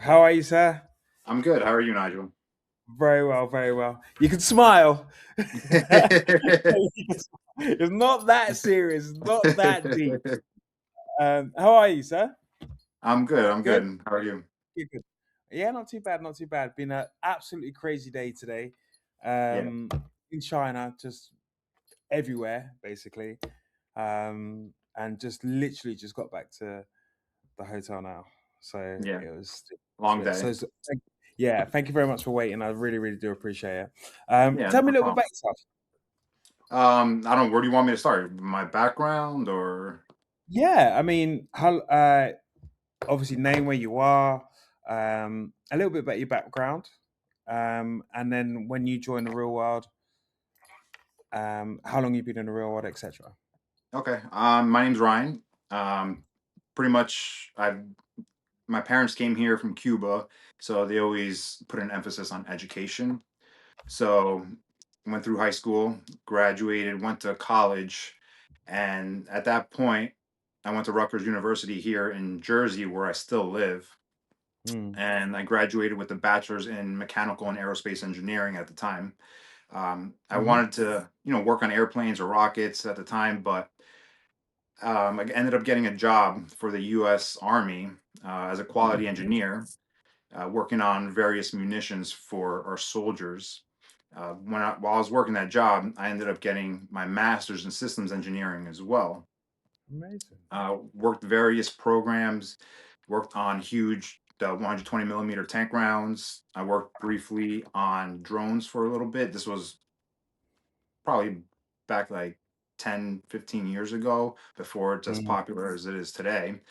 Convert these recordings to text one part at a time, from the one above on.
How are you, sir? I'm good. How are you, Nigel? Very well, very well. You can smile. It's not that serious. It's not that deep. How are you, sir? I'm good. I'm Good? good. How are you? Good, good. Yeah, not too bad, not too bad. Been an absolutely crazy day today. Yeah. Um, in China, just everywhere, basically. And just literally just got back to the hotel now. So Yeah. it was, Long day. yeah, thank you very much for waiting. I really, really do appreciate it. Yeah, Tell me no a little bit problem. about yourself. I don't. Where do you want me to start? My background or? Yeah, I mean, how obviously name where you are, a little bit about your background, and then when you join the real world, how long you've been in the real world, etc. Okay. My name's Ryan. Um, Pretty much, I my parents came here from Cuba, so they always put an emphasis on education. So, went through high school, graduated, went to college, and at that point, I went to Rutgers University here in Jersey, where I still live. Mm. And I graduated with a bachelor's in mechanical and aerospace engineering at the time. I Hmm. wanted to, work on airplanes or rockets at the time, but I ended up getting a job for the U.S. Army as a quality engineer, working on various munitions for our soldiers. While I was working that job, I ended up getting my master's in systems engineering as well. Amazing. Worked various programs, worked on huge 120 millimeter tank rounds. I worked briefly on drones for a little bit. This was probably back like 10, 15 years ago, before it's as Mm. popular as it is today.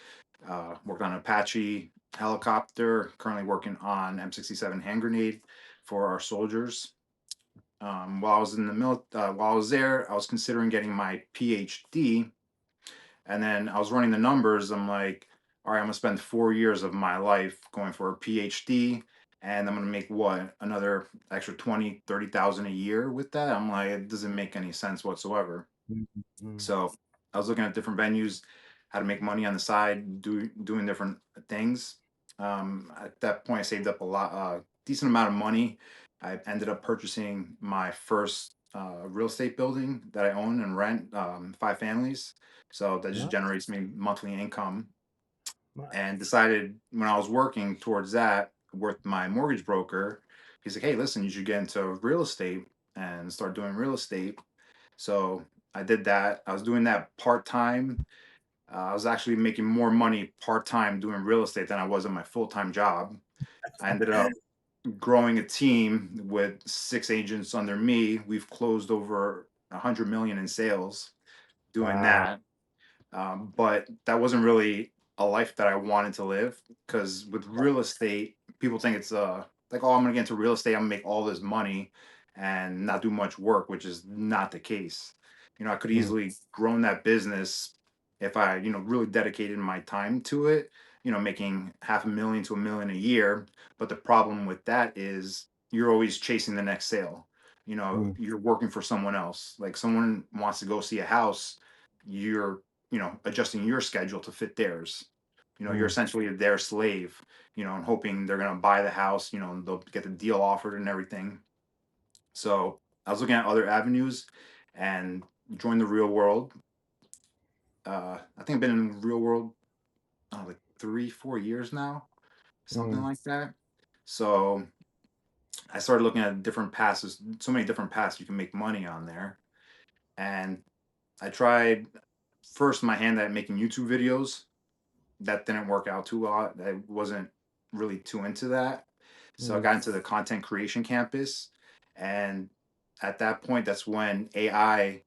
Worked on Apache helicopter, currently working on M67 hand grenade for our soldiers. While I was there, I was considering getting my PhD. And then I was running the numbers. I'm like, all right, I'm gonna spend 4 years of my life going for a PhD, and I'm gonna make what, another extra 20, 30,000 a year with that. I'm like, it doesn't make any sense whatsoever. Mm. Mm. So I was looking at different venues, how to make money on the side, doing different things. At that point, I saved up a lot, decent amount of money. I ended up purchasing my first real estate building that I own and rent, 5 families. So that just Nice, generates me monthly income. And nice. decided when I was working towards that with my mortgage broker, he's like, "Hey, listen, you should get into real estate and start doing real estate." So I did that. I was doing that part time. I was actually making more money part time doing real estate than I was in my full time job. I ended up growing a team with 6 agents under me. We've closed over 100 million in sales doing Wow. that. But that wasn't really a life that I wanted to live, because with real estate, people think it's like, oh, I'm gonna get into real estate, I'm gonna make all this money and not do much work, which is not the case. I could Mm. easily grown that business if I, really dedicated my time to it, making half a million to a million a year. But the problem with that is you're always chasing the next sale. Mm. You're working for someone else. Like, someone wants to go see a house, you're adjusting your schedule to fit theirs. You're Mm. essentially their slave, and hoping they're going to buy the house, and they'll get the deal offered and everything. So I was looking at other avenues and joined the real world. I think I've been in the real world like 3, 4 years now, something Mm. like that. So I started looking at different passes, so many different paths you can make money on there. And I tried first my hand at making YouTube videos. That didn't work out too well. I wasn't really too into that. So I Mm. got into the content creation campus. And at that point, that's when AI,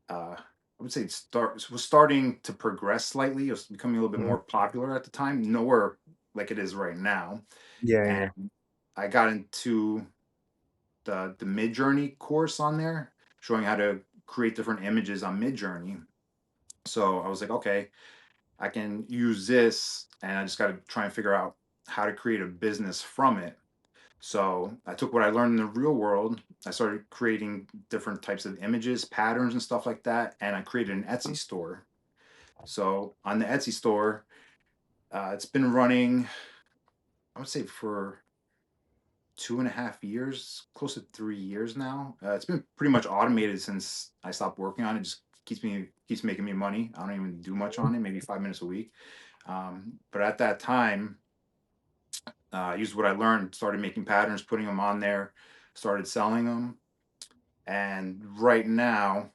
I would say, was starting to progress slightly. It was becoming a little bit Mhm. more popular at the time, nowhere like it is right now. Yeah, And yeah. I got into the Mid Journey course on there, showing how to create different images on Mid Journey. So I was like, okay, I can use this, and I just got to try and figure out how to create a business from it. So I took what I learned in the real world. I started creating different types of images, patterns, and stuff like that. And I created an Etsy store. So on the Etsy store, it's been running I would say for 2.5 years, close to 3 years now. It's been pretty much automated since I stopped working on it. Just keeps making me money. I don't even do much on it, maybe 5 minutes a week. But at that time, I used what I learned, started making patterns, putting them on there, started selling them, and right now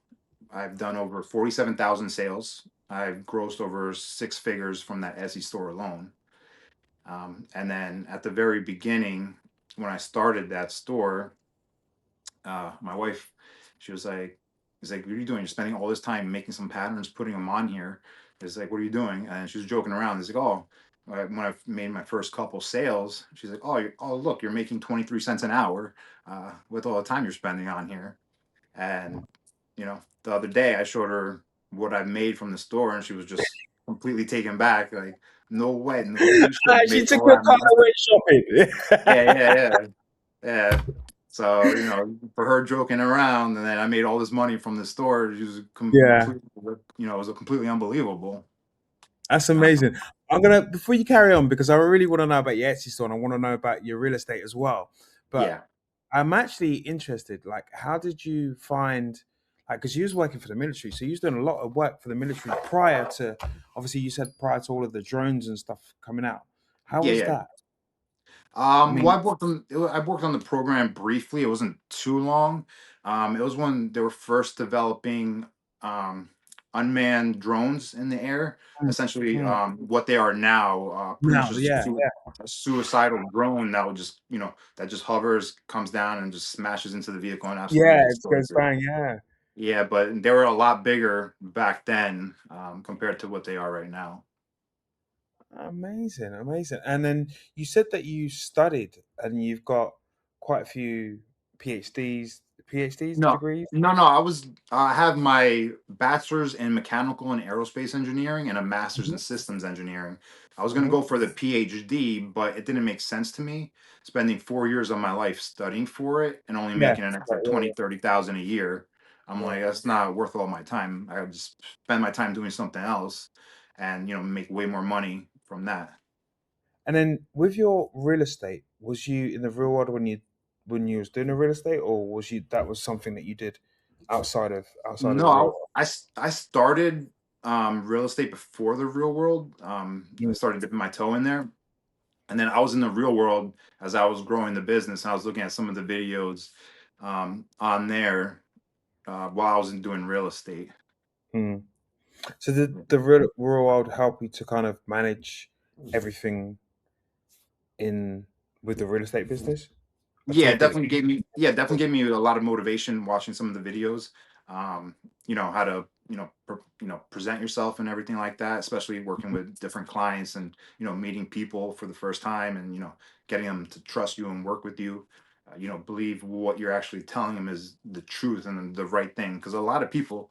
I've done over 47,000 sales. I've grossed over six figures from that Etsy store alone. And then at the very beginning, when I started that store, my wife, she was like, "He's like, what are you doing? You're spending all this time making some patterns, putting them on here." It's like, "What are you doing?" And she was joking around. He's like, "Oh, when I made my first couple sales," she's like, "Oh, oh, look, you're making 23 cents an hour with all the time you're spending on here." And the other day I showed her what I made from the store, and she was just completely taken back. Like, no way, no, you should She make took all your that car money. away shopping. Yeah, yeah, yeah. Yeah. So, for her joking around, and then I made all this money from the store. She was Yeah, completely, it was completely unbelievable. that's Uh, amazing. I'm gonna before you carry on because I really want to know about your Etsy store and I want to know about your real estate as well. But yeah. I'm actually interested. Like, how did you find? Like, because you was working for the military, so you was doing a lot of work for the military prior to. Obviously, you said prior to all of the drones and stuff coming out. How Yeah, was yeah. that? I Well, mean, I worked on the program briefly. It wasn't too long. It was when they were first developing um, unmanned drones in the air. mm, Essentially, mm. what they are now, pretty much Now, just yeah, a suicidal drone that will just, that just hovers, comes down, and just smashes into the vehicle and absolutely yeah, it goes destroys it. bang, yeah. Yeah, but they were a lot bigger back then compared to what they are right now. Amazing, amazing. And then you said that you studied and you've got quite a few PhDs No, degrees. no, no. I have my bachelor's in mechanical and aerospace engineering and a master's Hmm. in systems engineering. I was going to Hmm. go for the PhD, but it didn't make sense to me spending 4 years of my life studying for it and only Yeah, making an extra yeah, 20, 30,000 a year. I'm yeah. like, that's not worth all my time. I would just spend my time doing something else and, make way more money from that. And then with your real estate, was you in the real world when you was doing the real estate, or was you that was something that you did outside of the real No, world? I started real estate before the real world. I Mm. started dipping my toe in there. And then I was in the real world as I was growing the business. And I was looking at some of the videos on there while I was doing real estate. Mm. So did the real world help you to kind of manage everything in with the real estate business? I Yeah, it take it. definitely gave me a lot of motivation watching some of the videos. Um, how to, present yourself and everything like that, especially working with different clients and, meeting people for the first time and, getting them to trust you and work with you. Believe what you're actually telling them is the truth and the right thing. Because a lot of people,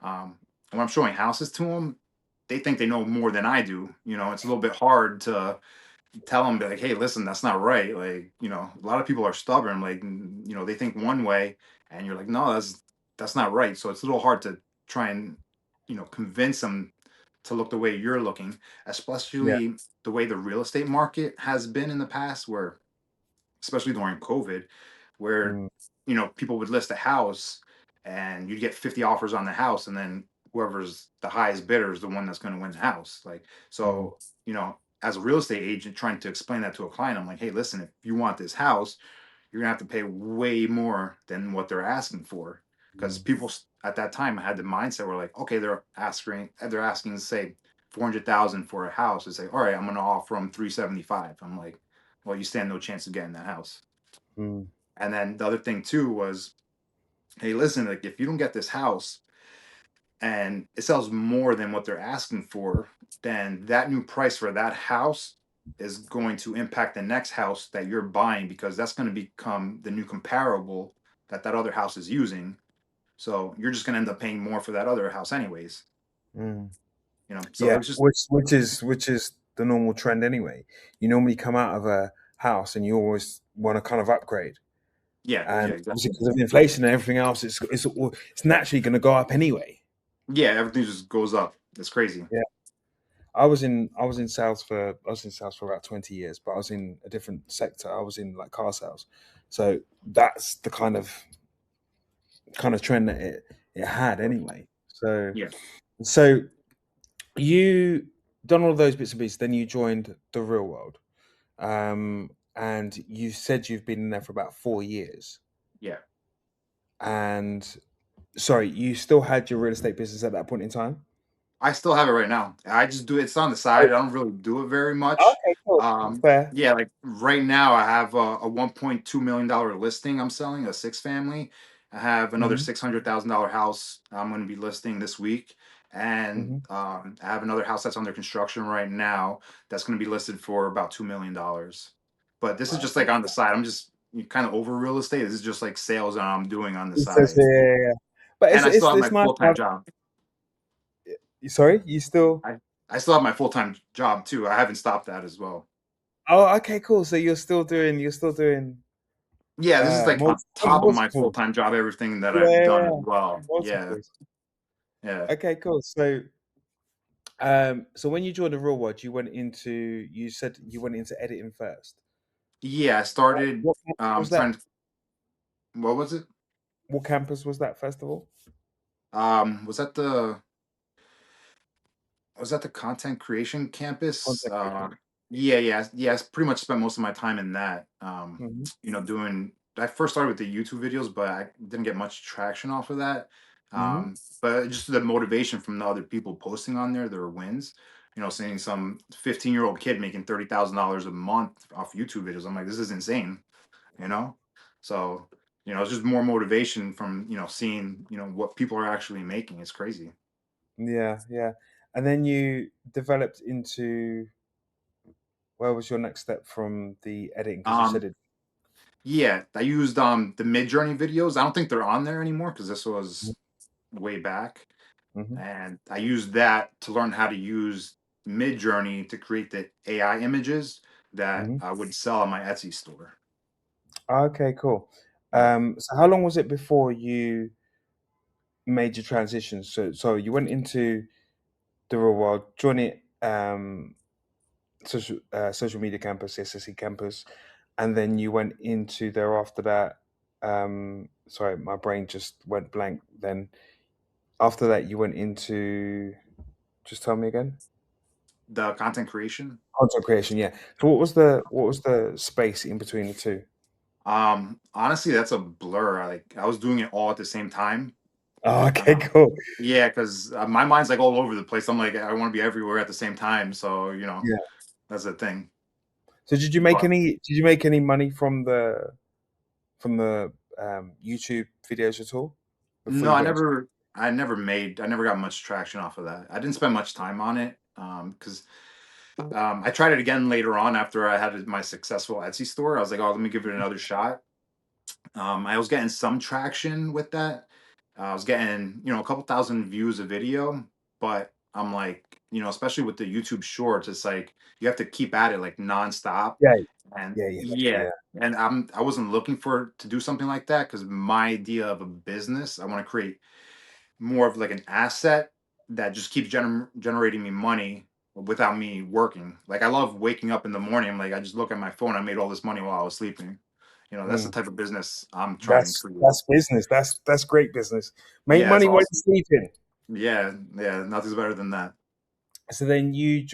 when I'm showing houses to them, they think they know more than I do. It's a little bit hard to tell them, like, hey, listen, that's not right. Like, a lot of people are stubborn. Like, they think one way, and you're like, no, that's not right. So it's a little hard to try and convince them to look the way you're looking, Yeah. especially the way the real estate market has been in the past, where especially during COVID, where Mm, people would list a house and you'd get 50 offers on the house, and then whoever's the highest bidder is the one that's going to win the house. Like, mm, so, as a real estate agent trying to explain that to a client, I'm like, hey, listen, if you want this house, you're gonna have to pay way more than what they're asking for. Because mm, people at that time had the mindset where, like, okay, they're asking say 400,000 for a house. It's like, all right, I'm gonna offer them 375. I'm like, well, you stand no chance of getting that house. mm, And then the other thing too was, hey, listen, like, if you don't get this house and it sells more than what they're asking for, then that new price for that house is going to impact the next house that you're buying, because that's going to become the new comparable that other house is using. So you're just going to end up paying more for that other house anyways. mm. So Yeah, it's just, which is the normal trend anyway. You normally come out of a house and you always want to kind of upgrade, yeah, and yeah, obviously exactly. because of inflation and everything else, it's naturally going to go up anyway. Yeah, everything just goes up. It's crazy. Yeah. I was in sales for about 20 years, but I was in a different sector. I was in like car sales. So that's the kind of trend that it had anyway. So Yeah, so you done all of those bits and pieces, then you joined the real world. And you said you've been in there for about 4 years. yeah. And sorry, you still had your real estate business at that point in time? I still have it right now. I just do it's on the side. I don't really do it very much. Okay, cool. Fair. Yeah, like right now I have a $1.2 million listing I'm selling, a six family. I have another Hmm. $600,000 house I'm going to be listing this week. And Hmm. I have another house that's under construction right now that's going to be listed for about $2 million. But this is just like Okay. on the side. I'm just kind of over real estate. This is just like sales that I'm doing on the It says side. yeah. But And it's I still it's have it's my nice full to time have. job. Sorry, you still. I still have my full time job too. I haven't stopped that as well. Oh, okay, cool. So you're still doing Yeah, this is like on top of my full multiple. time job, everything that I've done as Yeah, well. Yeah, multiples. yeah, Okay, cool. So when you joined the real world, you said you went into editing first. yeah. I started What campus was that? trying to. What was it? What campus was that, first of all? Was that the content creation campus? Content creation. Yeah, yeah, yeah. I pretty much spent most of my time in that. Hmm. Doing. I first started with the YouTube videos, but I didn't get much traction off of that. Hmm. But just the motivation from the other people posting on there, their wins. Seeing some 15-year-old kid making $30,000 a month off YouTube videos. I'm like, this is insane. You know, so it's just more motivation from seeing what people are actually making. It's crazy. Yeah, yeah. And then you developed into where was your next step from the editing? Because you said Um, it. Yeah, I used the Mid Journey videos. I don't think they're on there anymore because this was way back, Mm-hmm. and I used that to learn how to use Mid Journey to create the AI images that Hmm. I would sell on my Etsy store. Okay, cool. Yeah, So how long was it before you made your transition? So you went into the real world, joined it, social media campus, SSE campus, and then you went into there after that. Sorry, my brain just went blank. Then after that, you went into. Just tell me again. the content creation. Content creation, yeah. So what was the space in between the two? Honestly, that's a blur. I was doing it all at the same time. Oh, okay, Um, cool. yeah, because my mind's like all over the place. I'm like, I want to be everywhere at the same time. So Yeah. that's the thing. So But did you make any money from the YouTube videos at all before no, you got into? I never got much traction off of that. I didn't spend much time on it because I tried it again later on after I had my successful Etsy store. I was like, oh, let me give it another shot. I was getting some traction with that. I was getting, a couple thousand views a video, but I'm like, especially with the YouTube shorts, it's like you have to keep at it like nonstop. Yeah, And yeah, yeah, yeah, yeah. and I wasn't looking for to do something like that because my idea of a business, I want to create more of like an asset that just keeps generating me money without me working. Like I love waking up in the morning. I'm like, I just look at my phone. I made all this money while I was sleeping. That's the Mm. type of business I'm trying to That's create. that's business. That's great business. Make Yeah, it's money while awesome. you're sleeping. Yeah, yeah, nothing's better than that. So then you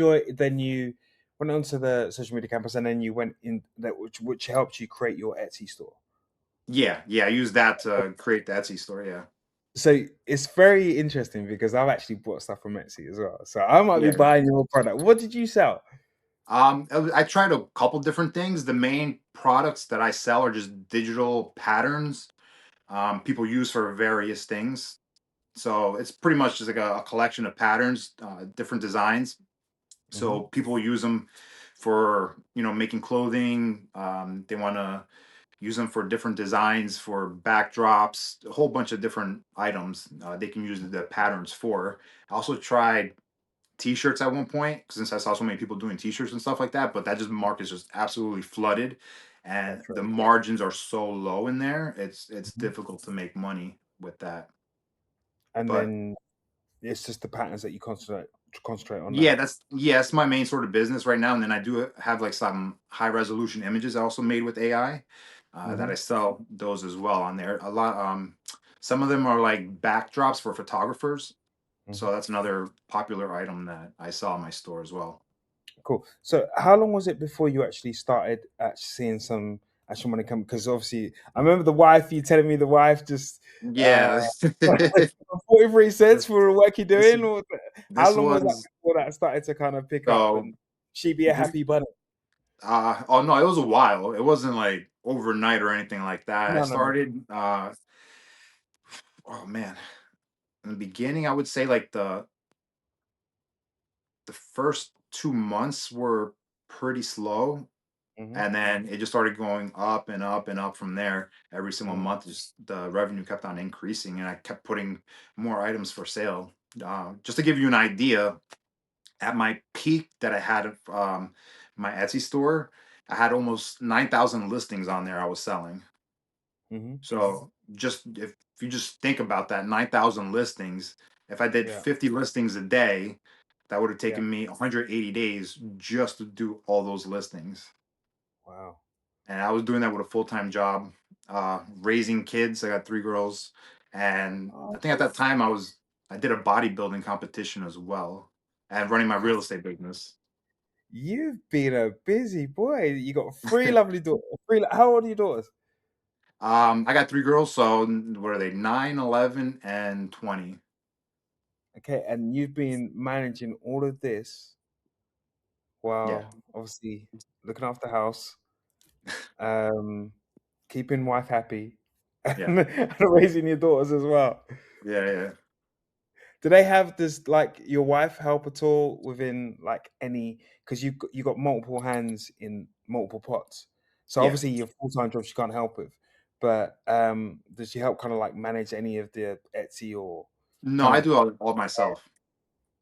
went onto the social media campus, and then you went in that which helped you create your Etsy store. Yeah, yeah, I use that to create the Etsy store. Yeah, So it's very interesting because I've actually bought stuff from Etsy as well. So I might be yeah. buying your product. What did you sell? I tried a couple different things. The main products that I sell are just digital patterns people use for various things. So it's pretty much just like a collection of patterns, different designs. Hmm. So people use them for making clothing. They want to use them for different designs, for backdrops, a whole bunch of different items they can use the patterns for. I also tried t-shirts at one point since I saw so many people doing t-shirts and stuff like that, but that just market is just absolutely flooded, and That's the right. margins are so low in there. It's Mhm. difficult to make money with that. And But then it's just the patterns that you concentrate concentrate on Yeah, that. that's my main sort of business right now. And then I do have like some high resolution images I also made with AI that Hmm. I sell those as well on there. A lot, some of them are like backdrops for photographers. Hmm. So that's another popular item that I sell in my store as well. Cool. So, how long was it before you actually started actually seeing some actual money come? Because obviously, I remember the wife. You telling me the wife just Yeah, 43 cents this for the work you're this doing. Or how this long was that was before that started to kind of pick up so and she be a this happy bunny? oh no, it was a while. It wasn't like overnight or anything like that. I No, no, no. started oh man, in the beginning I would say like the first 2 months were pretty slow, Hmm. and then it just started going up and up and up from there. Every single Mm, month, just the revenue kept on increasing, and I kept putting more items for sale. Just to give you an idea, at my peak that I had of my Etsy store, I had almost 9,000 listings on there I was selling. mm-hmm. So just if you just think about that, 9,000 listings, if I did Yeah, 50 listings a day, that would have yeah. taken me 180 days just to do all those listings. Wow. And I was doing that with a full-time job, raising kids. I got three girls, and I think at that time I did a bodybuilding competition as well, and running my real estate business. You've been a busy boy. You got three lovely daughters. How old are your daughters? I got three girls, so what are they? 9, 11, and 20. Okay, and you've been managing all of this Yeah, while obviously looking after the house, um, keeping wife happy, yeah, and raising your daughters as well. yeah, yeah, Do they have this like your wife help at all within like any because you got multiple hands in multiple pots. So yeah. obviously your full-time job she can't help with. But does she help kind of like manage any of the Etsy or No, kind I of do all myself.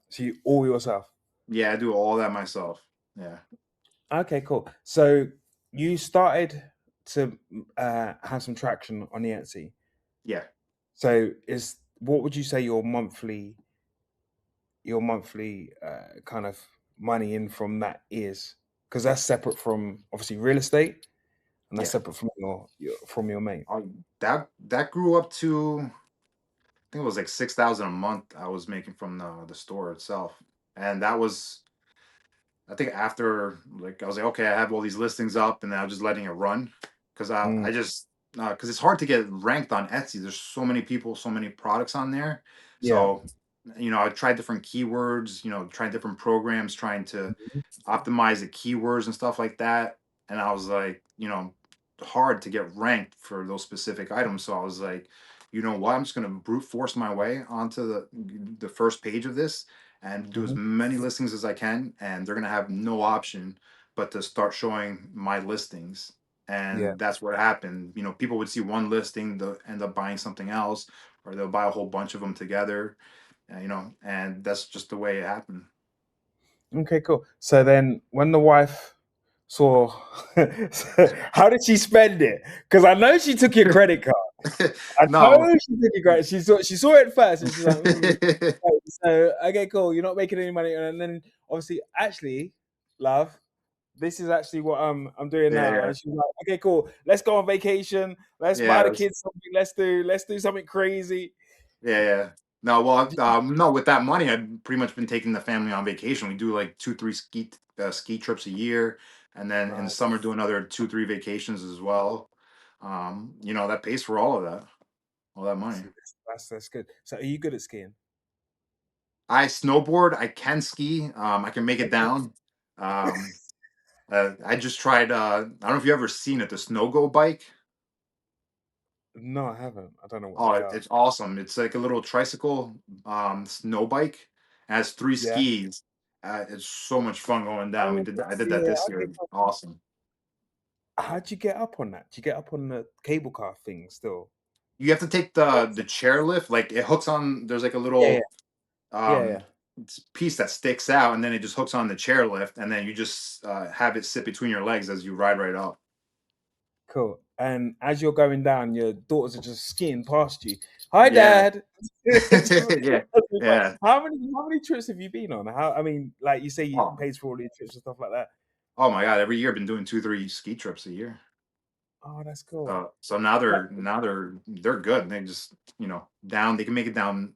so you all yourself? Yeah, I do all that myself. Yeah, Okay, cool. So you started to have some traction on the Etsy. yeah, So is what would you say your monthly kind of money in from that is because that's separate from obviously real estate and that's yeah. separate from your main. That grew up to I think it was like 6,000 a month I was making from the store itself, and that was I think after like I was like, okay, I have all these listings up, and then I was just letting it run because Mm, I just because it's hard to get ranked on Etsy. There's so many people, so many products on there. yeah. So I tried different keywords, tried different programs, trying to Mhm. optimize the keywords and stuff like that. And I was like, hard to get ranked for those specific items. So I was like, you know what? I'm just gonna brute force my way onto the first page of this and do as Mhm. many listings as I can, and they're gonna have no option but to start showing my listings. Yeah. And that's what happened. People would see one listing, they'll end up buying something else, or they'll buy a whole bunch of them together. And that's just the way it happened. Okay, cool. So then when the wife saw how did she spend it? Because I know she took your credit card. I No. know she took your credit. She saw it first and she's like, right, so okay, cool. You're not making any money. And then obviously, actually, love, this is actually what I'm doing Yeah, now. yeah, And she's like, okay, cool. Let's go on vacation. Let's buy yeah. the kids something. Let's do something crazy. Yeah, yeah. No, well, no. With that money, I've pretty much been taking the family on vacation. We do like 2, 3 ski trips a year, and then in the Nice. summer do another 2, 3 vacations as well. That pays for all of that, all that money. See, that's good. So are you good at skiing? I snowboard. I can ski. I can make it Okay. down. Um, I just tried. I don't know if you ever seen it, the snow go bike. No, I haven't. I don't know what Oh, they are. it's awesome. It's like a little tricycle, snow bike. It has three Yeah. skis. It's so much fun going down. Oh, I did that yeah. this Okay, year. cool. Awesome. How'd you get up on that? Did you get up on the cable car thing still? You have to take the chair lift. Like it hooks on. There's like a Yeah, yeah, little yeah, yeah. um piece that sticks out, and then it just hooks on the chair lift, and then you just have it sit between your legs as you ride right up. Cool. And as you're going down, your daughters are just skiing past you. Hi, Yeah. Dad. It's just- Yeah. Yeah. how many trips have you been on? I mean, like you say, you Oh, paid for all your trips and stuff like that. oh my God. Every year I've been doing 2, 3 ski trips a year. Oh, that's cool. So now Like, they're good. They just, down, they can make it down.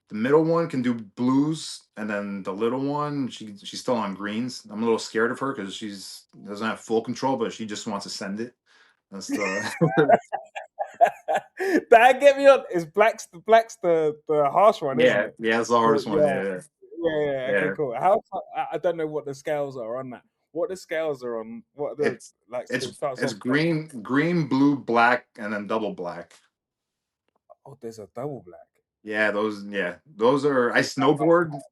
The middle one can do blues, and then the little one, she's still on greens. I'm a little scared of her because she's doesn't have full control, but she just wants to send it. That's the that get me on. Is Black's the harsh one, isn't yeah, it? yeah, that's the But hardest one. yeah, Yeah, yeah. Okay, yeah. cool. I don't know what the scales are on that. What the scales are on? What are the It's like? So it's it starts it's off like, green, blue, black, and then double black. oh, there's a double black. Yeah, those are I Is that rough? snowboard.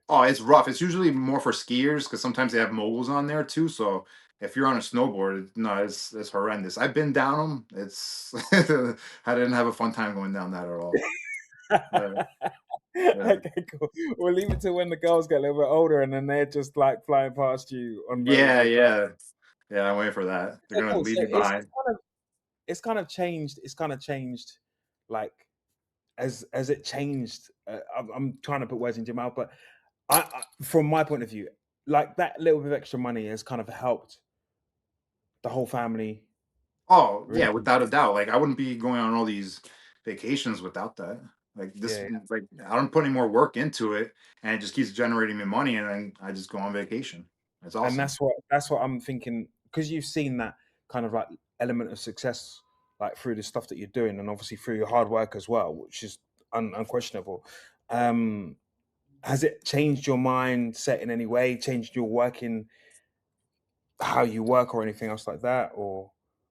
Oh, it's rough. It's usually more for skiers because sometimes they have moguls on there too. So if you're on a snowboard, no, it's horrendous. I've been down them. It's I didn't have a fun time going down that at all. Uh, yeah, Okay, cool. We'll leave it to when the girls get a little bit older, and then they're just like flying past you on modes yeah, as well. yeah, yeah. I'm waiting for that. They're Okay, gonna cool. leave So me behind. it's kind of changed. It's kind of changed, like as it changed. I'm trying to put words into your mouth, but from my point of view, like that little bit of extra money has kind of helped the whole family. Oh Really, yeah, without a doubt. Like I wouldn't be going on all these vacations without that. Like this, yeah. like I don't put any more work into it, and it just keeps generating me money, and then I just go on vacation. It's And awesome. that's what I'm thinking, because you've seen that kind of like element of success, like through the stuff that you're doing, and obviously through your hard work as well, which is unquestionable. Um, has it changed your mindset in any way? Changed your working, how you work, or anything else like that? Or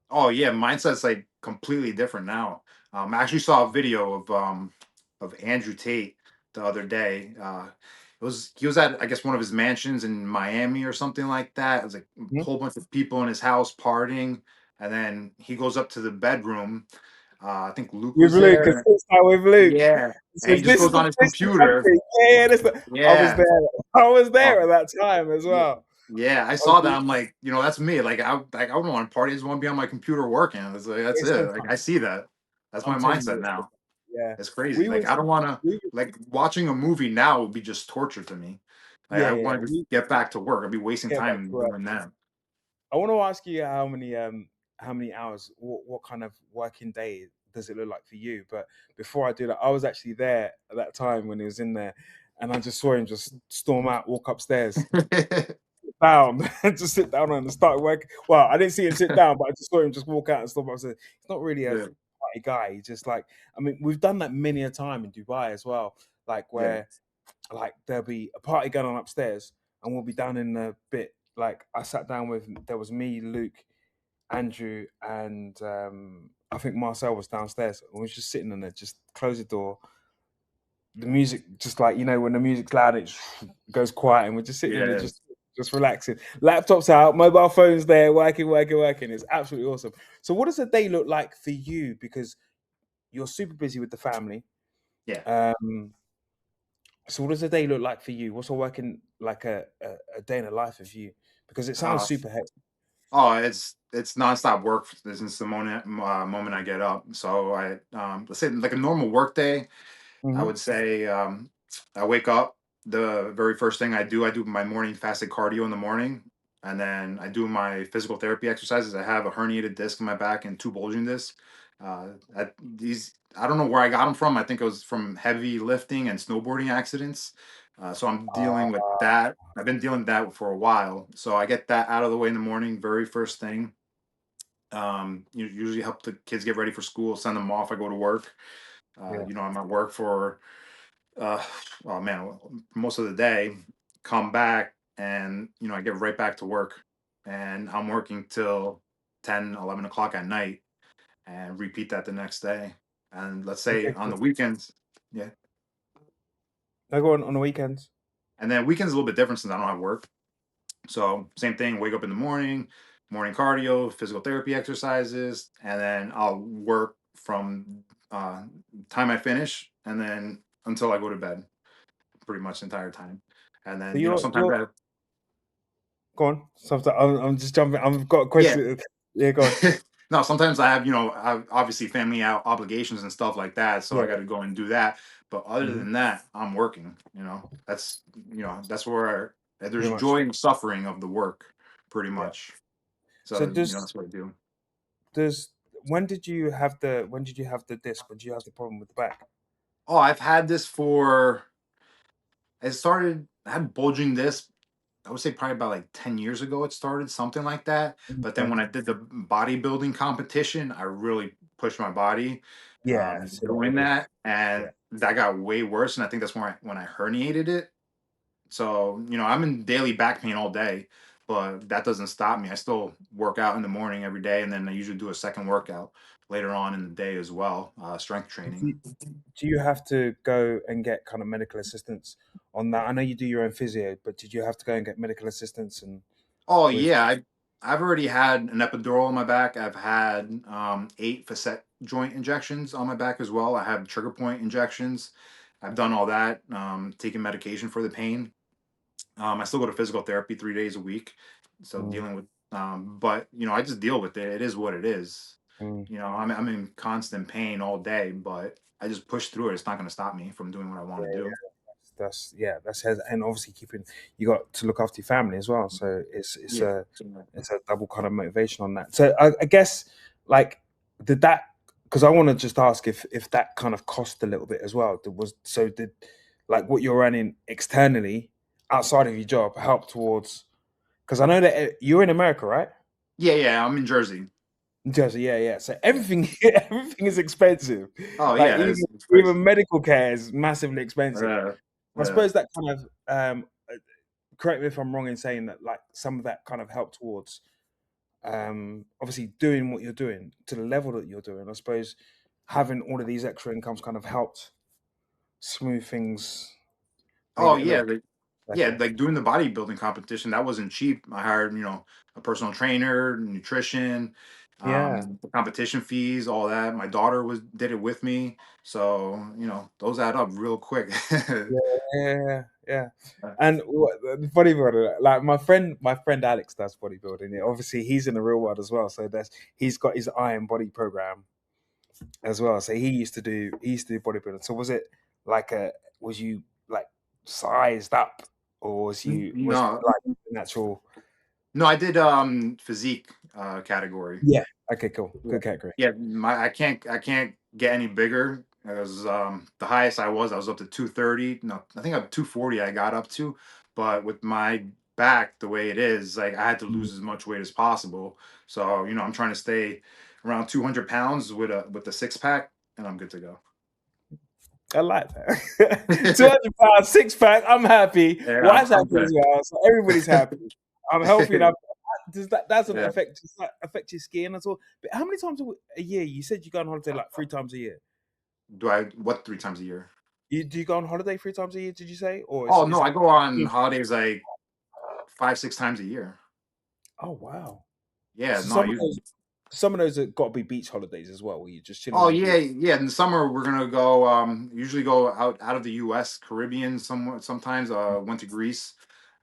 Oh yeah, mindset's like completely different now. I actually saw a video of Andrew Tate the other day. He was at I guess one of his mansions in Miami or something like that. It was like a Mhm. whole bunch of people in his house partying, and then he goes up to the bedroom. I think Luke With was Luke, it there. sits down with Luke. Yeah, It and he says, just "This is goes the on his this is the computer. country." Yeah, I was Yeah, there. I was there at um, that time as yeah, well. yeah. I I was saw that. like, I'm like, that's me. Like I don't want to party. I just want to be on my computer working. It's like that's it's it. so Like fun. I see that. That's my I'm telling mindset you, now. yeah. It's crazy. We Like was, I don't want to we, like watching a movie now would be just torture to me. Like yeah, I yeah. want to just We get back to work. I'd be wasting get back to time work. doing that. I want to ask you how many hours, what kind of working day does it look like for you? But before I do that, I was actually there at that time when he was in there, and I just saw him just storm out, walk upstairs, down, and just sit down and start working. Well, I didn't see him sit down, but I just saw him just walk out and storm upstairs. He's not really a Yeah, party guy. He's just like, I mean, we've done that many a time in Dubai as well, like yeah, where like there'll be a party going on upstairs, and we'll be down in the bit. Like I sat down with, there was me, Luke, Andrew, and I think Marcel was downstairs. We was just sitting in there, just close the door. The music, just like when the music's loud, it goes quiet, and we're just sitting in there, yeah, just relaxing. Laptops out, mobile phones there, working. It's absolutely awesome. So, what does a day look like for you? Because you're super busy with the family. yeah. Um, so, what does a day look like for you? What's a working like a day in the life of you? Because it sounds Uh, super hectic. oh, it's nonstop work since the moment I get up. So let's say like a normal work day. I Hmm. would say I wake up. The very first thing I do my morning fasted cardio in the morning, and then I do my physical therapy exercises. I have a herniated disc in my back and two bulging discs. I don't know where I got them from. I think it was from heavy lifting and snowboarding accidents. So I'm dealing with that. I've been dealing with that for a while. So I get that out of the way in the morning, very first thing. Usually help the kids get ready for school, send them off. I go to work. Yeah. I'm at work for uh oh man, most of the day, come back, and I get right back to work, and I'm working till 10, 11 o'clock at night, and repeat that the next day. And let's say Okay. on Cool. the weekends. Yeah, I go on the weekends. and then weekends a little bit different since I don't have work. So same thing, wake up in the morning cardio, physical therapy exercises, and then I'll work from time I finish, and then until I go to bed, pretty much the entire time. And So then sometimes you're I go on. Sometimes I'm just jumping. I've got a yeah. question. Yeah, go on. No, sometimes I have, obviously family obligations and stuff like that, so Yeah. I got to go and do that. But other Hmm. than that, I'm working. That's where Pretty there's much. joy and suffering of the work, pretty Yeah. much. So So, does that's what I do. does when did you have the disc? When did you have the problem with the back? Oh, I've had this for. I had bulging disc. I would say probably about like 10 years ago it started, something like that. But then Okay. when I did the bodybuilding competition, I really pushed my body Yeah. So doing it was, that. yeah. And that got way worse. And I think that's when I herniated it. So, I'm in daily back pain all day, but that doesn't stop me. I still work out in the morning every day. And then I usually do a second workout later on in the day as well, strength Do training. you, do you have to go and get kind of medical assistance on that? I know you do your own physio, but did you have to go and get medical assistance and Oh with? yeah, I've already had an epidural on my back. I've had 8 facet joint injections on my back as well. I have trigger point injections. I've done all that. Taking medication for the pain. I still go to physical therapy 3 days a week. So Mm, dealing with, but I just deal with it. It is what it is. mm. I'm in constant pain all day, but I just push through it. It's not going to stop me from doing what I want Yeah, to do. that's yeah, that's and obviously keeping you got to look after your family as well. So Yeah. it's a double kind of motivation on that. So I guess like did that because I want to just ask if that kind of cost a little bit as well. Did like what you're running externally outside of your job help towards? Because I know that you're in America, right? Yeah, yeah. I'm in Jersey. In Jersey, yeah, yeah. So Yeah. everything everything is expensive. Oh Like yeah, it's crazy. even medical care is massively expensive. Yeah. I Yeah. suppose that kind of correct me if I'm wrong in saying that like some of that kind of helped towards obviously doing what you're doing to the level that you're doing. I suppose having all of these extra incomes kind of helped smooth things, made Oh it a yeah, little yeah, better. like doing the bodybuilding competition, that wasn't cheap. I hired, a personal trainer, nutrition, Yeah. the competition fees, all that. My daughter was did it with me. So, those add up real quick. Yeah, yeah, yeah. And the bodybuilder, like my friend Alex does bodybuilding. Yeah, obviously, he's in the real world as well. So he's got his Iron Body program as well. So he used to do bodybuilding. So was it like a was you like sized up or was it No, like natural? no, I did physique category. Yeah. Okay. Cool. Yeah. Good category. Yeah, I can't get any bigger. As the highest I was up to 230. No, I think I'm 240 I got up to, but with my back the way it is, like I had to Mm. lose as much weight as possible. So, I'm trying to stay around 200 pounds with the six pack, and I'm good to go. I like that. 200 pounds, six pack. I'm happy. Yeah, I'm, Wife's I'm happy as good. well. So everybody's happy. I'm healthy enough. Yeah. Does that affect your skin at all? But how many times a year? You said you go on holiday like 3 times a year. What 3 times a year? Do you go on holiday 3 times a year? Did you say, or Oh is no, I that? go on holidays like 5, 6 times a year. Oh wow! Yeah, So no, I usually. some of those have got to be beach holidays as well, where you're just chilling Oh on the yeah, beach. yeah. In the summer, we're gonna go. Usually go out of the U.S., Caribbean. Sometimes. Went to Greece.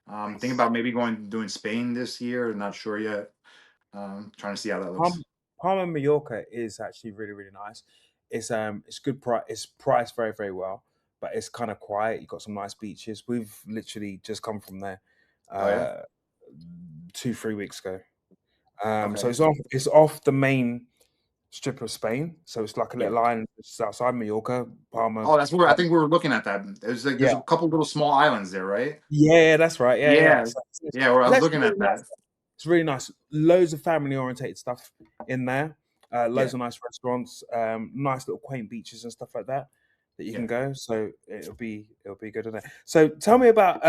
Thinking Nice. about maybe going doing Spain this year. Not sure yet. Trying to see how that looks. Palma Mallorca is actually really really nice. It's good price. It's priced very very well, but it's kind of quiet. You got some nice beaches. We've literally just come from there, Oh yeah. uh, 2 3 weeks ago. So Okay. it's off the main strip of Spain. So it's like a Yeah. little island just outside Mallorca, Palma. Oh, that's where I think we were looking at that. There's Yeah, a couple little small islands there, right? yeah, that's right. Yeah, yeah. Yeah. So Yeah. Where I it's was actually looking really at that. nice. It's really nice. Loads of family orientated stuff in there. Yeah. Loads of nice restaurants. Nice little quaint beaches and stuff like that that you can Yeah. go. So it'll be good in there. So tell me about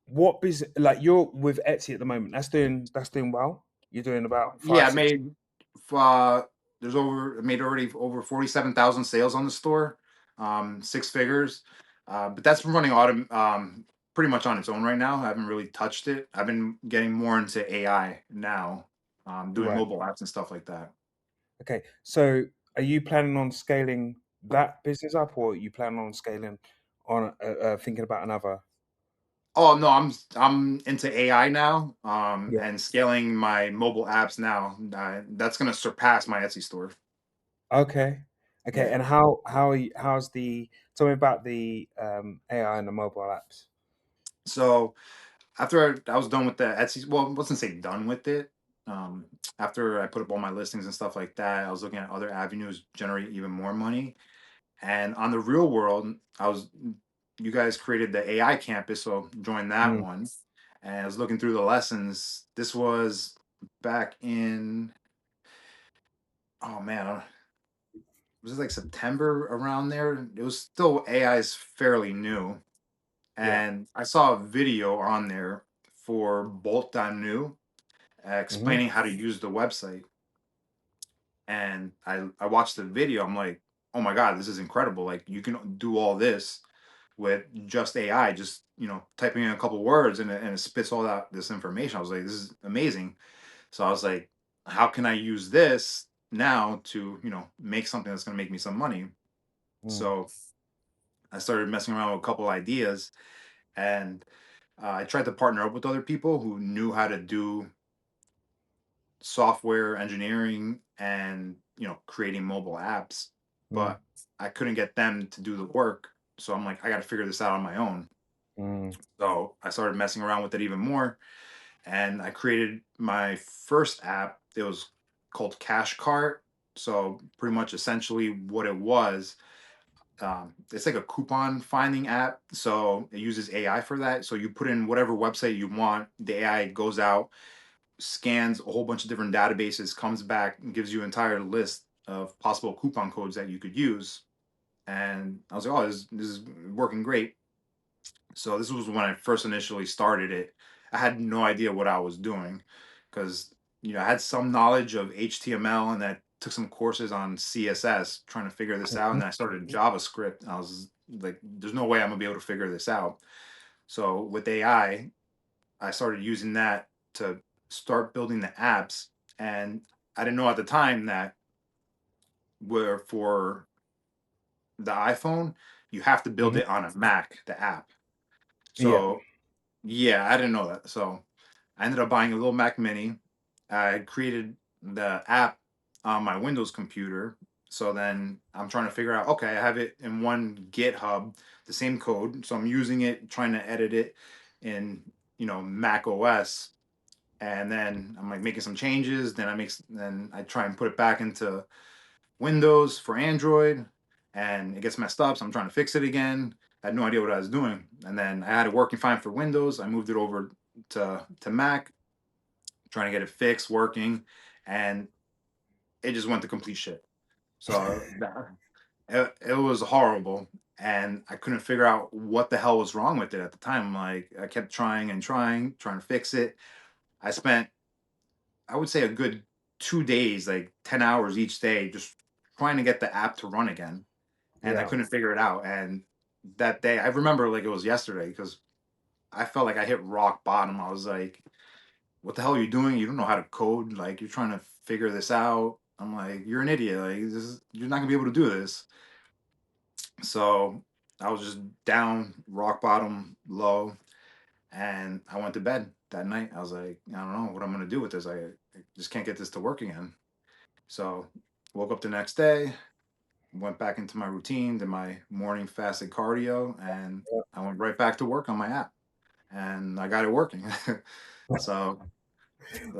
what business like you're with Etsy at the moment. That's doing well. You're doing about Yeah. five I six. made. Uh, I made already over 47,000 sales on the store. 6 figures. But that's been running pretty much on its own right now. I haven't really touched it. I've been getting more into AI now, doing Right. mobile apps and stuff like that. Okay. So are you planning on scaling that business up, or are you planning on scaling on thinking about another? Oh no, I'm into AI now, Yeah. and scaling my mobile apps now. That's gonna surpass my Etsy store. Okay. Okay. Yeah. And how's the tell me about the AI and the mobile apps? So after I was done with the Etsy, well, I wasn't say done with it. Um, After I put up all my listings and stuff like that, I was looking at other avenues to generate even more money. And on the real world, you guys created the AI campus, so joined that Mm, one. And I was looking through the lessons. This was back in, oh man, was it like September around there? It was still AI is fairly new. yeah. And I saw a video on there for Bolt on New Hmm. explaining how to use the website. And I watched the video. I'm like, oh my God, this is incredible. Like you can do all this with just AI, just typing in a couple words and it spits all that this information. I was like, this is amazing. So I was like, how can I use this now to make something that's going to make me some money? Mm, So I started messing around with a couple ideas, and I tried to partner up with other people who knew how to do software engineering and creating mobile apps, mm, but I couldn't get them to do the work. So I'm like, I got to figure this out on my own. mm, So I started messing around with it even more, and I created my first app. It was called Cash Cart. So pretty much, essentially, what it was, it's like a coupon finding app. So it uses AI for that. So you put in whatever website you want, the AI goes out, scans a whole bunch of different databases, comes back, and gives you an entire list of possible coupon codes that you could use. And I was like, oh, this is working great. So this was when I first initially started it. I had no idea what I was doing because I had some knowledge of HTML, and I took some courses on CSS trying to figure this out. And mhm, then I started JavaScript. And I was like, there's no way I'm gonna be able to figure this out. So with AI, I started using that to start building the apps. And I didn't know at the time that where for the iPhone, you have to build mhm. it on a Mac, the app. Yeah. So yeah, I didn't know that. So I ended up buying a little Mac Mini. I created the app on my Windows computer. So then I'm trying to figure out, okay, I have it in one GitHub, the same code. So I'm using it, trying to edit it in, Mac OS. And then I'm like making some changes. Then I try and put it back into Windows for Android, and it gets messed up. So I'm trying to fix it again. I had no idea what I was doing. And then I had it working fine for Windows. I moved it over to Mac, trying to get it fixed, working, and it just went to complete shit. So it was horrible, and I couldn't figure out what the hell was wrong with it at the time. Like I kept trying and trying to fix it. I spent, I would say, a good 2 days, like 10 hours each day, just trying to get the app to run again, and I Yeah. couldn't figure it out. And that day, I remember like it was yesterday because I felt like I hit rock bottom. I was like, what the hell are you doing? You don't know how to code. Like you're trying to figure this out. I'm like, you're an idiot. Like you're not gonna be able to do this. So I was just down, rock bottom, low, and I went to bed that night. I was like, I don't know what I'm gonna do with this. I just can't get this to work again. So woke up the next day, went back into my routine, did my morning fasted cardio, and I went right back to work on my app, and I got it working. So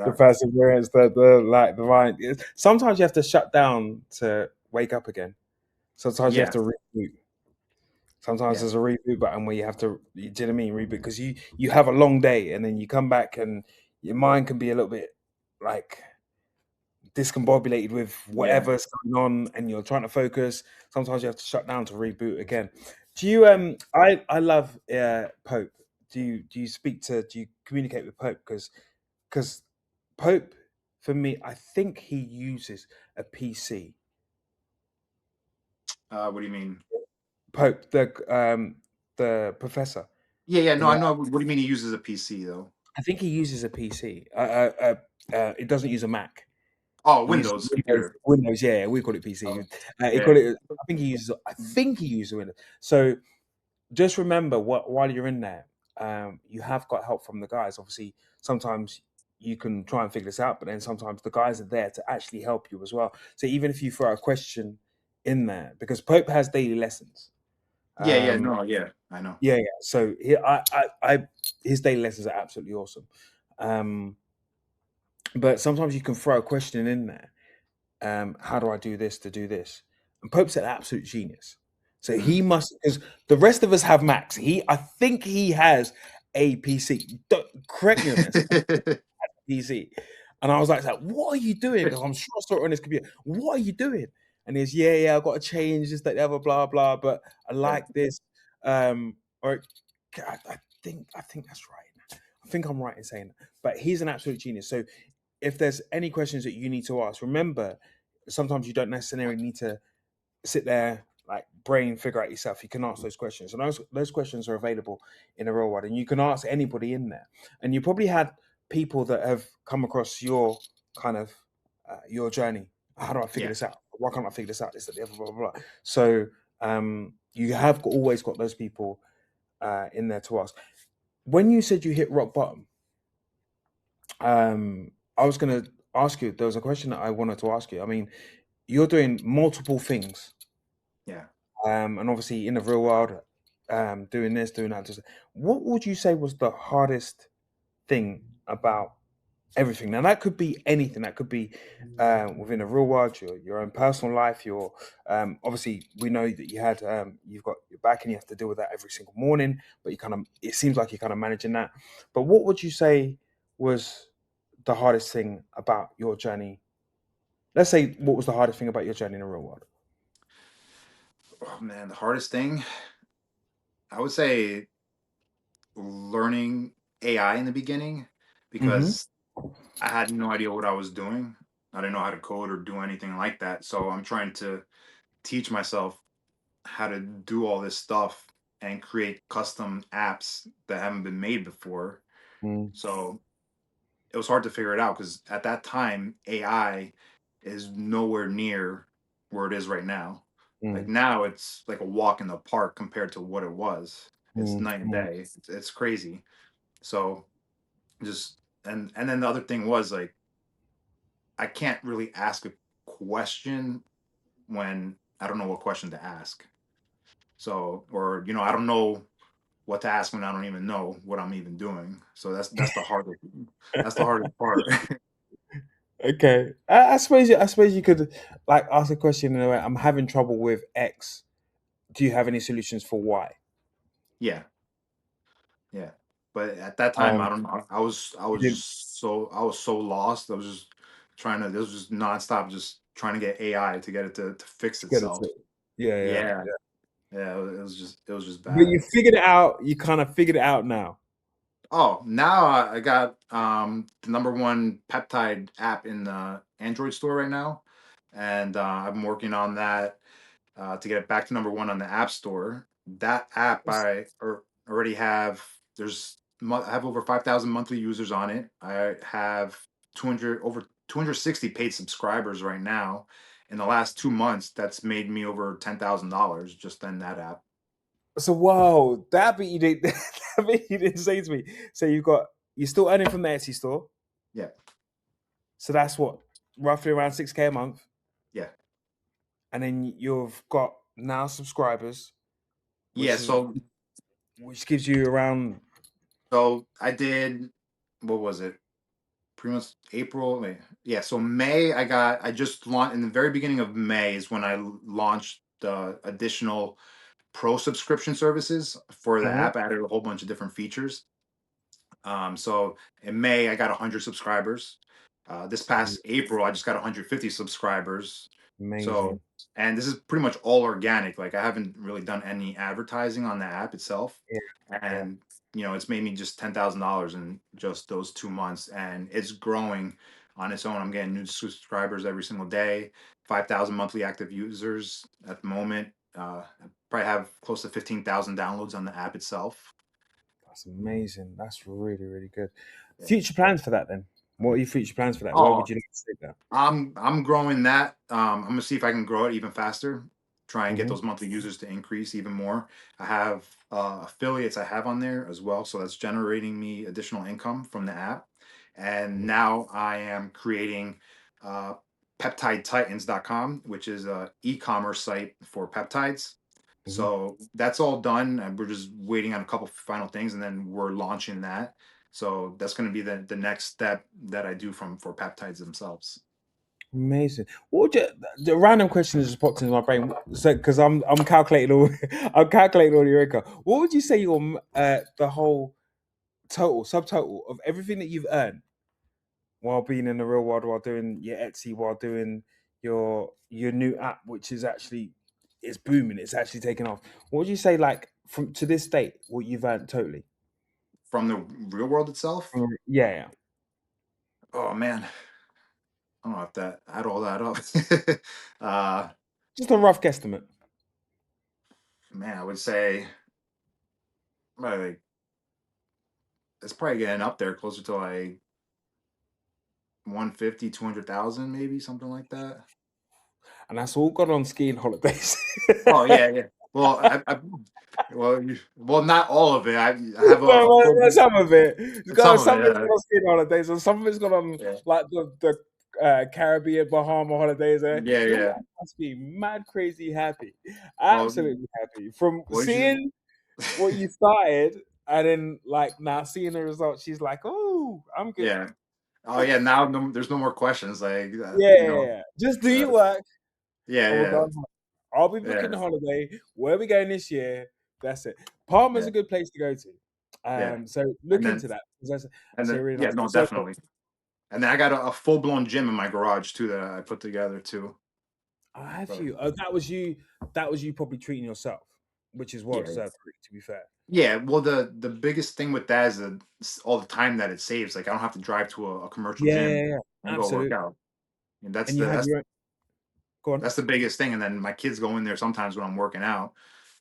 The uh, perseverance, the like the right. Sometimes you have to shut down to wake up again. Sometimes you have yeah, to reboot. Sometimes yeah, there's a reboot button where you have to. Do you know what I mean? Reboot because you have a long day and then you come back and your mind can be a little bit like discombobulated with yeah. whatever's going on and you're trying to focus. Sometimes you have to shut down to reboot again. Do you I love Pope. Do you speak to do you communicate with Pope because Pope for me I think he uses a PC. What do you mean? Pope the professor Yeah, yeah. in No, I know. What do you mean he uses a PC though? I think he uses a PC. It doesn't use a Mac. Oh, He uses Windows Windows. computer. Windows, yeah, we call it PC. Oh, He yeah. call it. I think he uses. I think he uses Windows. So just remember what while you're in there. you have got help from the guys. Obviously, sometimes you can try and figure this out, but then sometimes the guys are there to actually help you as well. So even if you throw a question in there, because Pope has daily lessons. Yeah, yeah, Um, no, yeah, I know. yeah, yeah. So his daily lessons are absolutely awesome. Um, but sometimes you can throw a question in there. How do I do this to do this? And Pope's an absolute genius. So he Mm. must, because the rest of us have Macs. I think he has a PC. Don't, correct me on this. PC. And I was like, what are you doing? Because I'm sure I saw it on his computer. What are you doing? And he's, yeah, I've got to change this, that, the other, blah, blah. But I Yeah, like this. Or I think that's right. I think I'm right in saying that. But he's an absolute genius. So if there's any questions that you need to ask, remember, sometimes you don't necessarily need to sit there like brain figure out yourself. You can ask those questions, and those questions are available in the real world, and you can ask anybody in there. And you probably had people that have come across your kind of your journey. How do I figure yeah, this out? Why can't I figure this out? This, that, the other, blah, blah, blah. So you have always got those people in there to ask. When you said you hit rock bottom, I was going to ask you. There was a question that I wanted to ask you. I mean, you're doing multiple things, yeah. and obviously in the real world, doing this, doing that. Just, what would you say was the hardest thing about everything? Now that could be anything. That could be within the real world, your own personal life. Your obviously we know that you've got your back and you have to deal with that every single morning. But you kind of it seems like you're kind of managing that. But what would you say was the hardest thing about your journey? Let's say what was the hardest thing about your journey in the real world? Oh man, the hardest thing I would say learning AI in the beginning Hmm. because I had no idea what I was doing. I didn't know how to code or do anything like that. So I'm trying to teach myself how to do all this stuff and create custom apps that haven't been made before. Mm, So it was hard to figure it out because at that time, AI is nowhere near where it is right now. Like mm, now, it's like a walk in the park compared to what it was. It's mm, night and mm, day. It's crazy. So just and then the other thing was like I can't really ask a question when I don't know what question to ask. So or I don't know what to ask when I don't even know what I'm even doing. So that's the hardest part. okay, I suppose you could like ask a question in a way. I'm having trouble with X. Do you have any solutions for Y? Yeah, yeah. But at that time, I Um, don't know. you didn't I was so lost. I was just trying to. This was just nonstop, just trying to get AI to get it to fix get it. itself. Yeah, yeah, Yeah, yeah. yeah. It was just But you bad. figured it out. You kind of figured it out now. Oh, now I got the number one peptide app in the Android store right now, and I'm working on that to get it back to number one on the App Store. That app already have. I have over 5,000 monthly users on it. I have 260 paid subscribers right now. In the last 2 months, that's made me over $10,000 just in that app. So whoa, that bit you didn't. That bit you didn't say to me. So you're still earning from the Etsy store. Yeah, So that's what roughly around 6K a month, yeah, and then you've got now subscribers, yeah. which is So which gives you around. I did. What was it? Pretty much April. Yeah, so May I just launched in the very beginning of May is when I launched the additional pro subscription services for the Mhm. app. I added a whole bunch of different features. So in May I got 100 subscribers. This past April I just got 150 subscribers. So Amazing. and this is pretty much all organic. Like I haven't really done any advertising on the app itself, Yeah, yeah. and it's made me just $10,000 in just those 2 months, and it's growing on its own. I'm getting new subscribers every single day. 5,000 monthly active users at the moment. I probably have close to 15,000 downloads on the app itself. That's amazing. That's really, really good. Yeah. Future plans for that then? What are your future plans for that? Where would Oh, you like to take that? I'm growing that. I'm gonna see if I can grow it even faster. try and get Hmm. those monthly users to increase even more. I have affiliates I have on there as well, so that's generating me additional income from the app. And now I am creating uh, peptidetitans.com, which is a e-commerce site for peptides. Hmm. So that's all done, and we're just waiting on a couple final things, and then we're launching that. So that's going to be the next step that I do from for peptides themselves. Amazing. What would you, the random question that just popped into my brain? So, because I'm calculating all, I'm calculating all your income. What would you say your the whole total subtotal of everything that you've earned while being in the real world, while doing your Etsy, while doing your new app, which is actually it's booming, it's actually taking off. What would you say, like from to this date, what you've earned totally? From the real world itself, Yeah, yeah. oh man, I don't know if that add all that up. uh, Just a rough guesstimate. Man, I would say like it's probably getting up there closer to like 150, 200,000, maybe something like that. And that's all gone on skiing holidays. Oh yeah, yeah. Well, well, not all of it. I have a full Some of it. It's got some of some of it's it. gone on skiing holidays, and some of it's gone on Yeah, like the Caribbean, Bahama holidays. yeah, Your yeah. wife must be mad, crazy happy, Well, absolutely happy from what you? seeing what you started, and then like now seeing the results. She's like, "Oh, I'm good." Yeah. Oh yeah. Now no, there's no more questions. Like Yeah, yeah, yeah. Just do your uh, work, yeah, and we'll yeah, go. I'll be booking yeah, the holiday. Where are we going this year? That's it. Palmer's yeah, a good place to go to. yeah. So And look then into that. 'Cause That's and actually a then really yeah, nice no, place. So definitely. And then I got a full blown gym in my garage too that I put together too. I have So you. Oh, that was you. That was you probably treating yourself, which is well yeah, deserved. To be fair. yeah. Well, the biggest thing with that is all the time that it saves. Like I don't have to drive to a commercial Yeah, yeah, gym yeah. and go work Absolutely. out. And that's And you the have that's your own. Go on. that's the biggest thing. And then my kids go in there sometimes when I'm working out.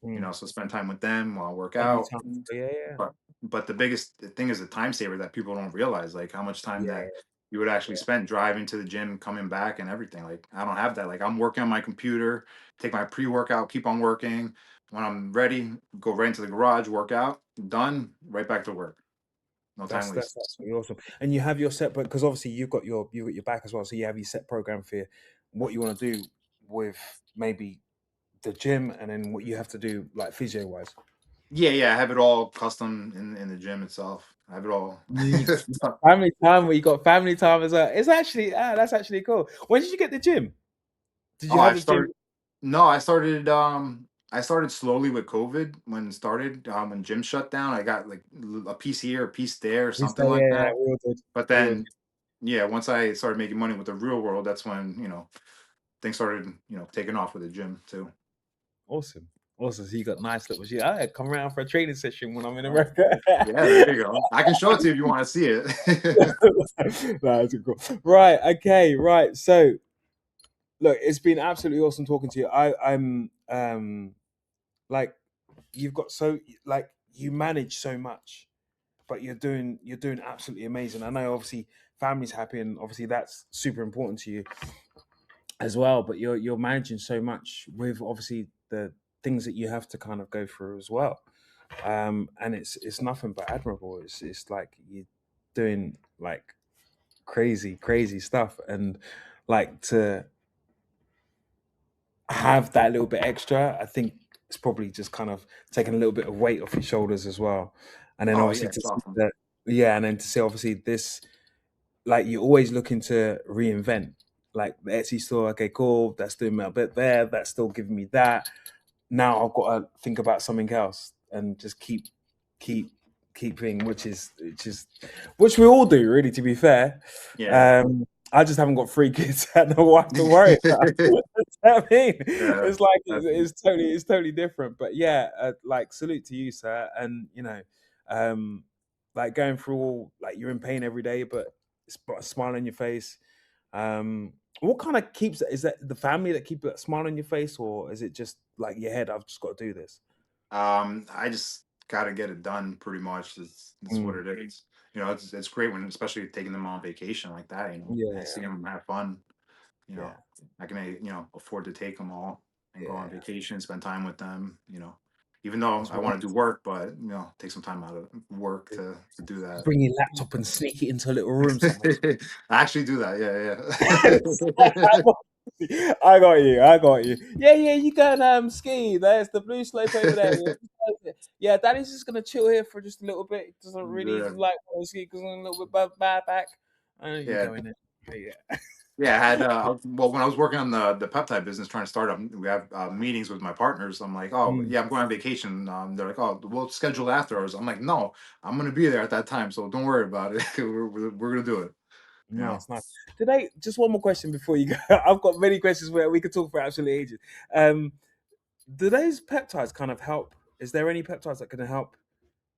Mm. So spend time with them while I work Family out. time. Yeah, yeah, But the biggest thing is the time saver that people don't realize, like how much time yeah, that you would actually yeah. spend driving to the gym, coming back, and everything. Like I don't have that. Like I'm working on my computer, take my pre-workout, keep on working. When I'm ready, go right into the garage, work out, done, right back to work. No time That's wasted. absolutely awesome. And you have your set, but because obviously you've got your back as well, so you have your set program for what you want to do with maybe the gym, and then what you have to do like physio wise. Yeah, yeah, I have it all custom in the gym itself. I have it all. Family time where you got family time as well. It's actually that's actually cool. When did you get the gym? Did Oh, you have I the gym? started. No, I started slowly with COVID when it started, when gym shut down. I got like a piece here, a piece there, or We something say, like yeah, that. we all did. But We all did. then, yeah, once I started making money with the real world, that's when, things started, taking off with the gym too. Awesome. Awesome. So you got nice little shit. I come around for a training session when I'm in Oh, America. yeah, there you go. I can show it to you if you want to see it. That's cool. Right. Okay. Right. So look, it's been absolutely awesome talking to you. I'm like you've got so like you manage so much, but you're doing absolutely amazing. I know obviously family's happy and obviously that's super important to you as well, but you're managing so much with obviously the things that you have to kind of go through as well. And it's nothing but admirable. It's like you're doing like crazy stuff, and like to have that little bit extra, I think it's probably just kind of taking a little bit of weight off your shoulders as well. And then Oh obviously yeah, to it's see awesome. that, yeah, and then to see obviously this, like you're always looking to reinvent. Like the Etsy store, okay, cool, that's doing me a bit there, that's still giving me that. Now I've got to think about something else and just keep keep thing, which we all do, really. To be fair, Yeah. I just haven't got three kids and a wife to worry about. I mean, Yeah. it's like That's it's totally different. But yeah, like salute to you, sir. And um, like going through all like you're in pain every day, but it's got a smile on your face. Um, what kind of keeps is that the family that keep that smile on your face, or is it just like your head? I've just got to do this. I just gotta get it done pretty much. It's what Mm, it is. It's great when, especially taking them on vacation like that. I yeah, see them have fun. yeah. I can afford to take them all. and go on Yeah. vacation, spend time with them. Even though That's I what want to do work, but take some time out of work to do that. bring your laptop and sneak it into a little room somewhere. I actually do that. I got you. I got you. Yeah, yeah. You go and ski. There's the blue slope over there. Yeah, Danny's just gonna chill here for just a little bit. He doesn't really Yeah. like ski because I'm a little bit bad back. And you Yeah. go in there. Yeah. Yeah, I had well when I was working on the peptide business, trying to start up, we have meetings with my partners. I'm like, oh Mm, yeah, I'm going on vacation. They're like, oh, we'll schedule after hours. I'm like, no, I'm gonna be there at that time, so don't worry about it. We're gonna do it. You know. nice, nice. Today, just one more question before you go. I've got many questions where we could talk for absolutely ages. Um, do those peptides kind of help? Is there any peptides that can help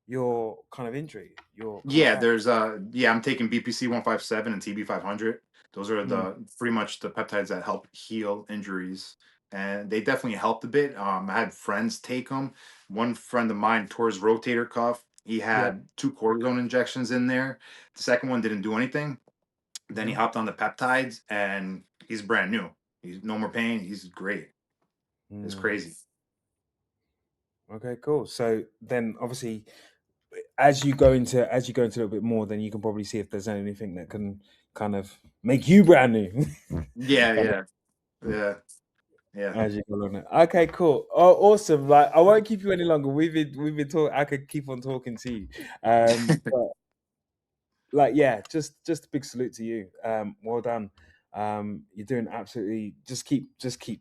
your kind of injury, your kind of Yeah, back? there's I'm taking BPC 157 and TB 500. Those are Mm, the pretty much the peptides that help heal injuries, and they definitely helped a bit. I had friends take them. One friend of mine tore his rotator cuff. He yep. had two cortisone injections in there. The second one didn't do anything. Then he Hmm. hopped on the peptides, and he's brand new. He's no more pain. He's great. It's Mm. crazy. Okay, cool. So then, obviously, as you go into a little bit more, then you can probably see if there's anything that can kind of make you brand new. Yeah, Kind of yeah, yeah, yeah. as you go along it. Okay, cool. Oh, awesome. Like I won't keep you any longer. We've been talking. I could keep on talking to you. But like yeah, just a big salute to you. Well done. You're doing absolutely. Just keep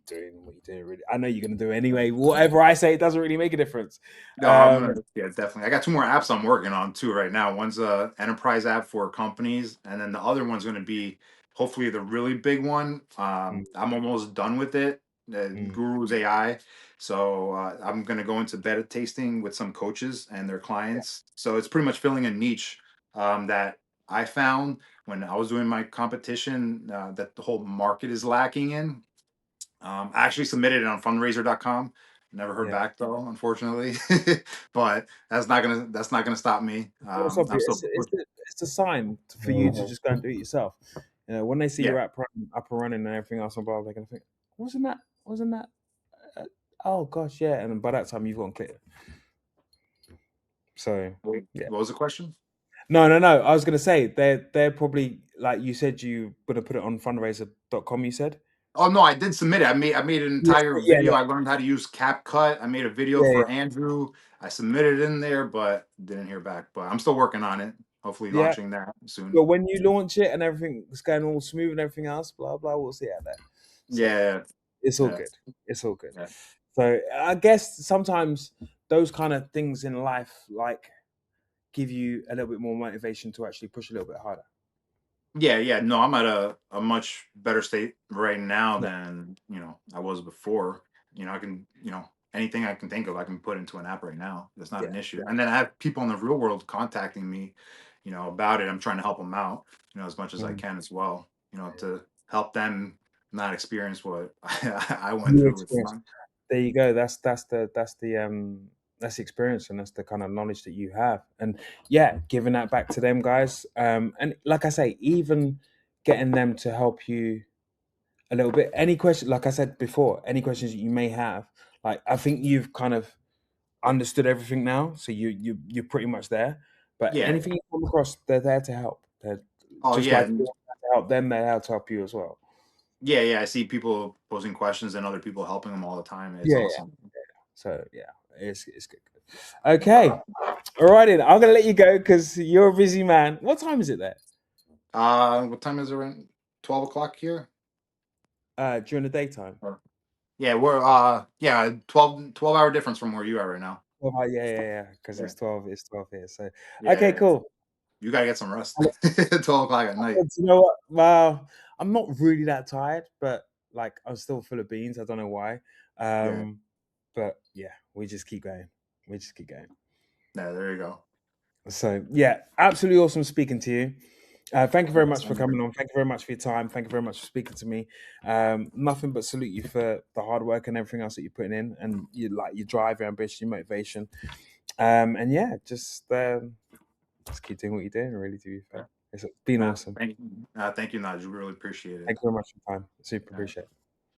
doing what you're doing. Really, I know you're gonna do it anyway. Whatever I say, it doesn't really make a difference. No, I'm Um, gonna yeah, definitely. I got two more apps I'm working on too right now. One's a enterprise app for companies, and then the other one's gonna be hopefully the really big one. mm, I'm almost done with it. mm, Guru's AI. So I'm gonna go into beta tasting with some coaches and their clients. So it's pretty much filling a niche that I found when I was doing my competition that the whole market is lacking in. I actually submitted it on fundraiser.com. Never heard yeah. back though, unfortunately. But that's not gonna stop me. What's up? I'm still It's a sign for you to just go and do it yourself. When they see yeah. you're up and running and everything else, and blah, they're gonna think, wasn't that? Uh, oh gosh, yeah. And then by that time, you've gone clear. So Wait, yeah. what was the question? No, no, no. I was gonna say they're probably like you said you gonna put it on fundraiser.com. You said. Oh no, I did submit it. I made an Yes. entire Yeah. video. Yeah. I learned how to use CapCut. I made a video Yeah. Yeah. for Andrew. I submitted it in there, but didn't hear back. But I'm still working on it. Hopefully Yeah. launching that soon. But when you launch it and everything's going all smooth and everything else, blah blah, we'll see out there. So Yeah, it's all yeah, good. It's all good. yeah. So I guess sometimes those kind of things in life, like, give you a little bit more motivation to actually push a little bit harder. Yeah, yeah. No, I'm at a much better state right now Yeah, than, I was before. I can, anything I can think of, I can put into an app right now. That's not yeah, an issue. yeah, And then I have people in the real world contacting me, about it. I'm trying to help them out, as much as I mm. can as well, to help them not experience what I went New through with experience. mine. There you go. That's the experience and that's the kind of knowledge that you have. And yeah, giving that back to them guys. And like I say, even getting them to help you a little bit. Any question, like I said before, any questions that you may have, like I think you've kind of understood everything now, so you're pretty much there. But Yeah. anything you come across, they're there to help. They're Oh, just yeah. like you're there to help them, they're there to help you as well. Yeah. Yeah. I see people posing questions and other people helping them all the time. It's Yeah, yeah. awesome. So yeah, it's good. Okay, all right. Then I'm gonna let you go because you're a busy man. What time is it there? What time is it? 12 o'clock here? During the daytime. Yeah, we're 12 hour difference from where you are right now. Oh, yeah, yeah, yeah. Because Yeah. it's 12 here. So okay, Yeah. cool. You gotta get some rest. Do 12 o'clock at night. you know what? Well, I'm not really that tired, but like I'm still full of beans. I don't know why. Yeah. But yeah, we just keep going. We just keep going. Yeah, there you go. So yeah, absolutely awesome speaking to you. Thank you very Yeah, much for same here. coming on. Thank you very much for your time. Thank you very much for speaking to me. Nothing but salute you for the hard work and everything else that you're putting in, and your drive, your ambition, your motivation. And yeah, just keep doing what you're doing. Really, to be Yeah. fair, it's been awesome. Thank you, Naj. Really appreciate it. Thank you very much for your time. Super Uh, appreciate it.